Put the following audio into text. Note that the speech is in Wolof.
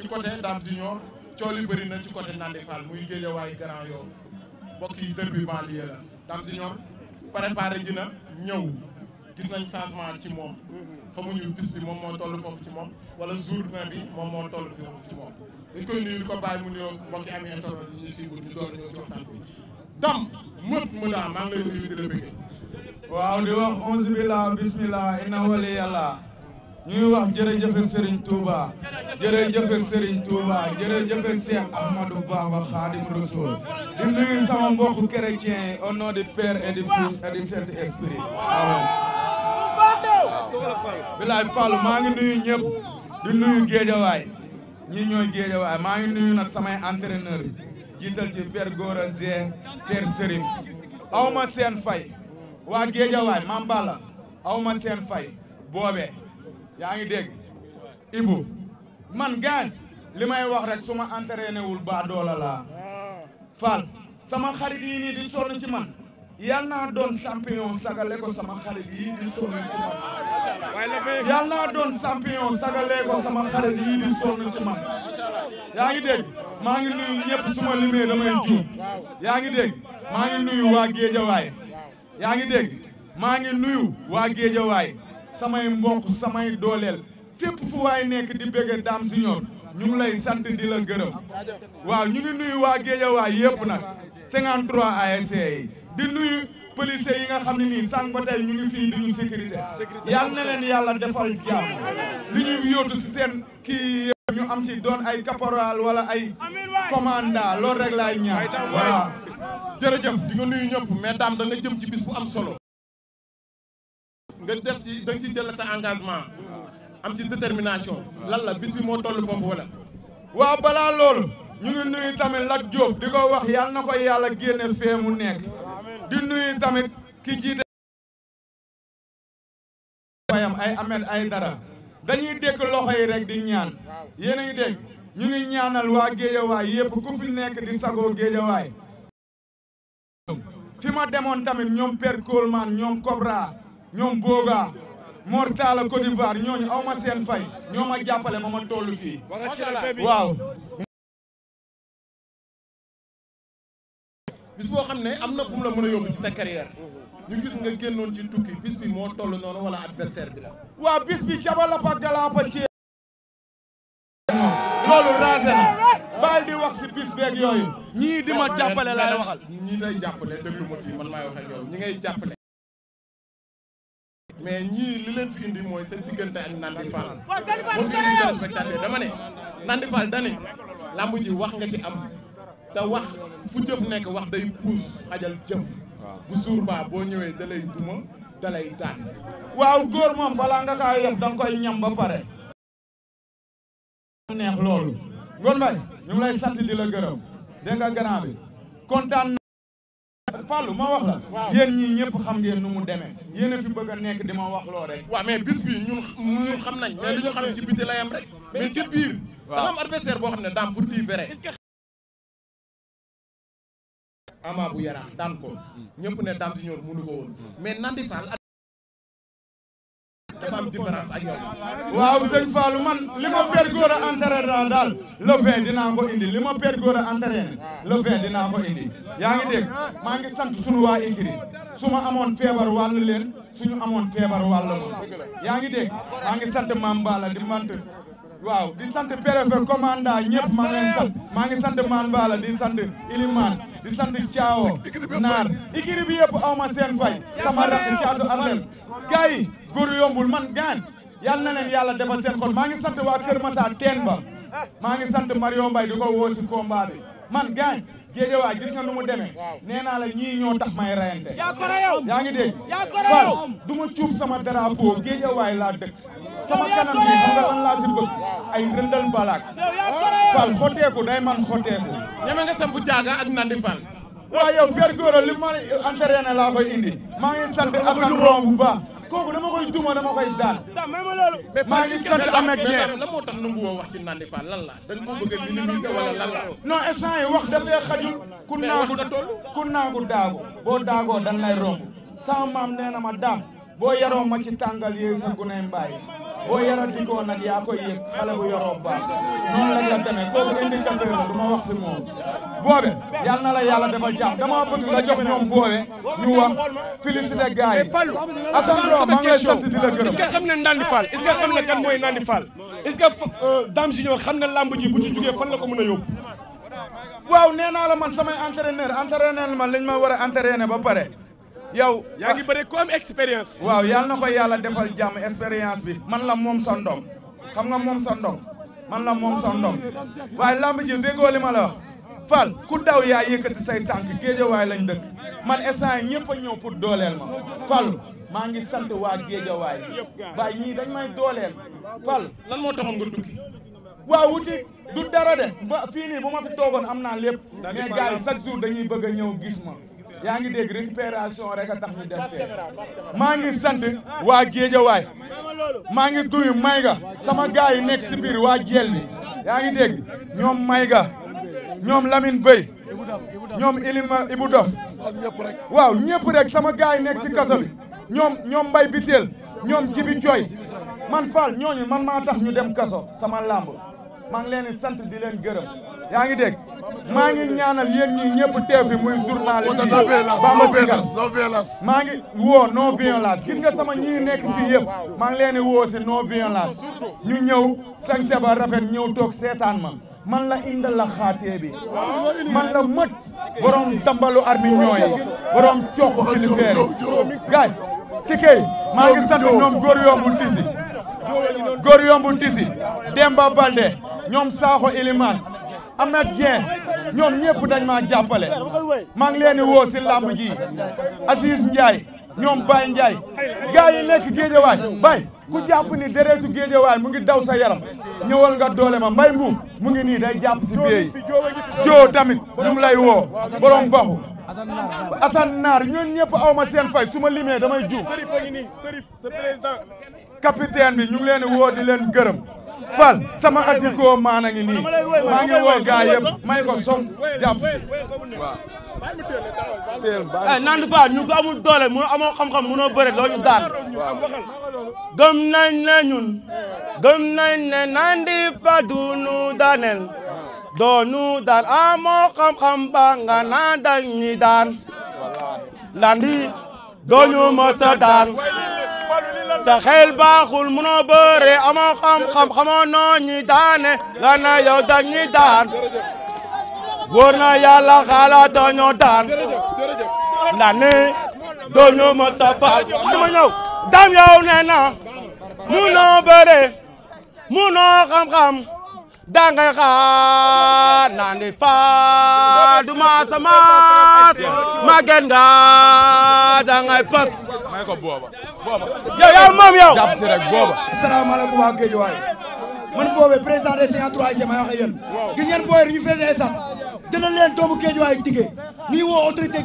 ci côté Dame Junior coow li bëri na ci côté Nandi Fall muy Guédiawaye Grand Yoff mbokk yi derby banlieue la Dame Junior préparé ji na ñëw gis nañ changement ci moom xamuñu bis bi moom moo toll foofu ci moom wala journée bi moom moo toll foofu ci moom dañ koy nuyu di ko bàyyi mu nuyoo mbokki amee internet yi ñuy siiwul ñu door a ñëw ci waxtaan bi Dame mu daa maa ngi lay nuyu di la bëggee. waaw di wax onze billah bismillah inna wali yàlla ñuy wax jërëjëfe Serigne Touba jërëjëfe Serigne Touba jërëjëfe Cheikh Ahmadou Bamba Khadim Rassoul di nuyu sama mbokku chrétien yi au nom du Père et du Fils et du Saint-Esprit amen bilaay Fall maa ngi nuyu ñëpp di nuyu Guédiawaye ñii ñooy Guédiawaye maa ngi nuyu nag samay entraîneur jiital ci Père Gora Zé Père Serif awma seen fay waa Guédiawaye Mame Balla awma seen fay boobee yaa ngi dégg Ibou man gaañ li may wax rek su ma entraîné wul ba doola laa Fall sama xarit yi nii di sonn ci man yal naa doon champion sagale ko sama xarit yi di sonn ci man yal naa doon champion sagale ko sama xarit yi di sonn ci man yaa ngi dégg maa ngi nuyu ñëpp suma limee damay juum yaa ngi dégg maa ngi nuyu waa Guédiawaye yaa ngi dégg maa ngi nuyu waa Guédiawaye samay mbokk samay dooleel fépp fu waay nekk di bëgg Dame Junior ñu ngi lay sant di la gërëm waaw ñu ngi nuyu waa Guédiawaye yëpp nag 53 ASC yi di nuyu police yi nga xam ne nii sànq ba tey ñu ngi fii di ñu sécurité yal na leen yàlla defal jàmm li ñuy yóotu si seen kii ñu am ci doon ay caporal wala ay commandant loolu rek laay ñaan voilà jërëjëf di nga nuyu ñëpp mais Dame da nga jëm ci bis bu am solo nga def ci da nga ci jël sa engagement am ci détermination lan la bis bi moo toll foofu wala waaw balaa loolu ñu ngi nuyu tamit Lat Diop di ko wax yal na ko yàlla génne fee mu nekk di nuyu tamit ki jiite bayam ay Ahmed ay dara dañuy dégg loxo yi rek di ñaan yéen a ngi dégg ñu ngi ñaanal waa Guédiawaye yëpp ku fi nekk di sagoo Guédiawaye fi ma demoon tamit ñoom Père Coleman ñoom Cobra ñoom Boga Mor Talla Côte d'Ivoire ñooñu aw ma seen fay ñoo ma jàppale ma toll fii waaw bis boo xam ne am na fu mu la mën a yóbbu ci sa carrière ñu gis nga génnoon ci tukki bis bi moo toll noonu wala adversaire bi la waaw bis bi cabalapa galapa ci loolu raase na baal di wax si bis beeg yooyu ñii di ma jàppale lay waxal ñii lay jàppale déglu ma fii man maay wax ak yow ñi ngay jàppale mais ñii li leen fi indi mooy seen diggante ak Nandi Fall moo fi indi téléspectateur dama ne Nandi Fall dane lamb ji wax nga ci am te wax fu jëf nekk wax day puus xajal jëf bu jour ba boo ñëwee da lay duma da lay daan waaw góor moom balaa nga kaa yeb danga koy ñam ba pare neex loolu Ngon Mbaye ñu ngi lay sant di la gërëm dégg nga grand bi kontaan Fallou ma wax la yéen ñii ñëpp xam ngeen nu mu demee yéen a fi bëgg a nekk di ma wax loo rek waaw mais bis bi ñun xam nañ mais li ñu xam ci biti layam rek mais ci biir dafa am adversaire boo xam ne Dame pour dire vrai Ama bu Yaraax daan ko ñëpp ne Dame Junior mënu ko woon mais Nandi Fall dafa am différence ak yow waaw sëñ Fallou man li ma Père Gora entraîné daal le 20 dinaa ko indi li ma Père Gora entraîné le 20 dinaa ko indi yaa ngi dégg maa ngi sant suñu waa écrit su ma amoon feebar wàll leen suñu amoon feebar wàll yaa ngi dégg maa ngi sant Mame Balla di mant waaw di sant préfet commandant ñëpp maa ngi leen sant maa ngi sant Mame Balla di sant Ilimane di sant Thiawo Naar écrit bi yëpp aw ma seen fay sama rakk Thiatou Arlem gars yi góor yombul man gaan yal na leen yàlla defal seen xol maa ngi sant waa Kër Massa teen ba maa ngi sant Mario Mbaye di ko woo si combat bi man gaan Guédiawaye gis nga nu mu demee nee naa la ñii ñoo tax may rayante yaa ngi dégg Fall du ma cuub sama drapeau Guédiawaye laa dëkk sama kanam bi xam nga lan laa si bëgg ay rëndal balaak Fall xoteeku day man xoteeku ñeme nga samp jaaga ak Nandi Fall waaw yow Père Gora li ma entraîné laa koy indi maa ngi sant Assane Ron bu baax kooku dama koy duma dama koy daan maa ngi sant Ahmed Dieng la moo tax nangu woo wax ci Nandi Fall lan la dañ ko bëgg a minimiser wala lan la non instant yi wax dafay xajul ku naagu daagu boo daagoo dan lay romb sama maam nee na ma daam boo yaroo ma ci tàngal yooyu sa guney mbaay boo yaradikoo nag yaa koy yëg xale bu yoroo baax noonu la la demee kooku indicateur la du ma wax si moom boobe yal na la yàlla defal jàmm dama bëgg nga jox ñoom boobe ñu wax félicité gars yi Assane Lo maa ngi lay sant di la gërëm. est-ce que xam ne Nandi Fall est-ce que xam ne kan mooy Nandi Fall est-ce que Dame Junior xam ne lamb ji bu ci jugee fan la ko mën a yóbbu. waaw nee naa la man samay entraîneur man liñ ma war a entraîner ba pare yow. yaa ngi bëre ko am expérience. waaw yal na ko yàlla defal jàmm expérience bi man la moom sa ndong xam nga moom sa ndong man la moom sa ndong waaye lamb ji déggoo li ma la wax Fall ku daw yaa yëkkati say tànk géejawaay lañ dëkk man instant yi ñëpp a ñëw pour dooleel ma Fall maa ngi sant waa géejawaay baay ñii dañ may dooleel Fall lan moo taxoon nga tukki. waaw wuti du dara de ba fii nii bu ma fi toogoon am naa lépp mais gars yi chaque jour dañuy bëgg a ñëw gis ma yaa ngi dégg récupération rek a tax ñu dem fee maa ngi sant waa géejawaay maa ngi duyu Mayga sama gars yi nekk si biir waa jeel bi yaa ngi dégg ñoom Mayga ñoom Lamine Bey ñoom Ilima Ibou Dof waaw ñëpp rek sama gars yi nekk si kaso bi ñoom Mbay Biteel ñoom Jibi Coy man Fall ñooñu man maa tax ñu dem kaso sama lamb maa ngi leen di sant di leen gërëm yaa ngi dégg maa ngi ñaanal yéen ñii ñëpp teew fi muy journaliste yi Bamba Sigal maa ngi woo non violence gis nga sama ñii nekk fii yëpp maa ngi leen di woo si non violence ñu ñëw sañse ba rafet ñëw toog seetaan ma man la indal la xaatee bi man la mët borom tambalu armi ñooyi borom coq kilifeer gaay tikey maa ngi sant ñoom góor yombul tisi Demba Balde ñoom Sakho Elimane Ahmed Dieng ñoom ñëpp dañ maa jàppale maa ngi leen di woo si lamb ji Aziz Ndiaye ñoom Baye Ndiaye gars yi nekk géejawaay Baye ku jàpp ni deretu géejawaay mu ngi daw sa yaram ñëwal nga doole ma Mbaye Mbuub mu ngi nii day jàpp si biir joo tamit ñu ngi lay woo borom baxu Assane Naar ñoon ñëpp aw ma seen fay su ma limee damay juum capitaine bi ñu ngi leen di woo di leen gërëm Fall sama asiko maana ngi nii maa ngi woo gaa yëpp may ko som jàpp si waaw Nandi Fall ñu ko amul doole mu amoo xam-xam mënoo bëre loo ñu daan gëm nañ ne ñun gëm nañ ne Nandi Fall du nu daaneel doo nu daan amoo xam-xam ba nga naan dañ ñi daan Nandi doo ñu mës a daan sa xel baaxul mënoo bëre amoo xam-xam xamoo noo ñi daane nga na yow dañ ñi daan wóor na yàlla xalaatoo ñoo daan Nandi doo ñu mës a faal dama ñëw dam yow nee na mënoo bëre mënoo xam-xam dangay xaar Nandi Fall du ma sama magen nga dangay pas may ko booba yow yaa moom yow jàpp si rek booba salaamaaleykum waa Guédiawaye man boobe président des 53e may wax ak yéen gis ngeen booy ñu feesee sax jëndal leen doomu Guédiawaye tige nii woo autorité